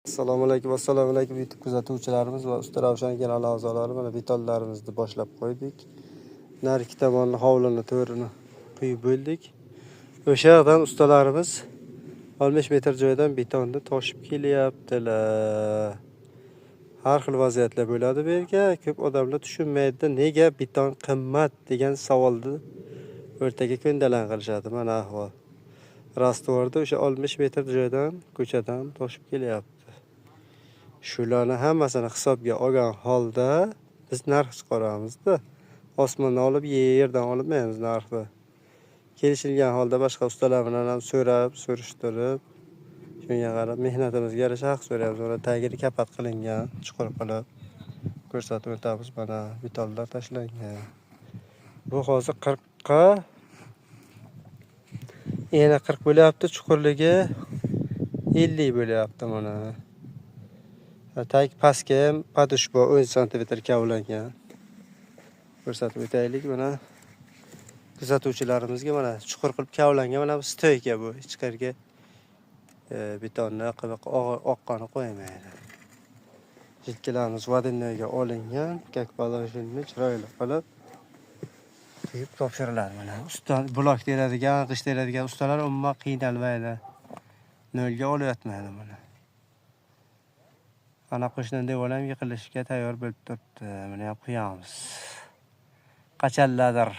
Assalomu alaykum YouTube kuzatuvchilarimiz va Usta Ravshan kanali a'zolari. Mana betonlarimizni boshlab qo'ydik. Narki tomonni hovlini to'rini quyib bo'ldik. O'sha yerdan ustalarimiz 15 metr joydan betonni toshib kelyaptilar. Har xil vaziyatlar bo'ladi bu yerga. Ko'p odamlar tushunmaydi, nega beton qimmat degan savolni o'rtaga ko'ndalang qilishadi. Mana ahvol. Rastvorda o'sha 15 metr joydan ko'chadan toshib kelyapti. Shularni hammasini hisobga olgan holda biz narx chiqaramizda. Osmondan olib, yerdan olmaymiz narxni. Kelishilgan holda boshqa ustalar bilan ham surishtirib, shunga qarab mehnatimizga yarasha haq so'raymiz. Uni tagini kapat qilingan, chuqur qilib ko'rsatib o'tamiz. Mana betonlar tashlangan. Bu hozir 40 ga yana 40 bo'lyapti, chuqurligi 50 bo'lyapti mana. Tag pastga ham padushka 10 sm kavlangan. Ko'rsatib o'taylik. Mana kuzatuvchilarimizga mana chuqur qilib kavlangan, mana bu stoyka bu. Ichkariga betonni oqqani qo'ymaydi. Jilkalarimiz vodinnoyga olingan, как положено chiroyli qilib quyib topshiriladi. Mana usta blok teradigan, g'isht teradigan ustalar umuman qiynalmaydi. Nolga olayotmaydi mana. Ana qo'shni devolam yiqilishga tayyor bo'lib turibdi. Mana ham qo'yamiz. Qachalladir.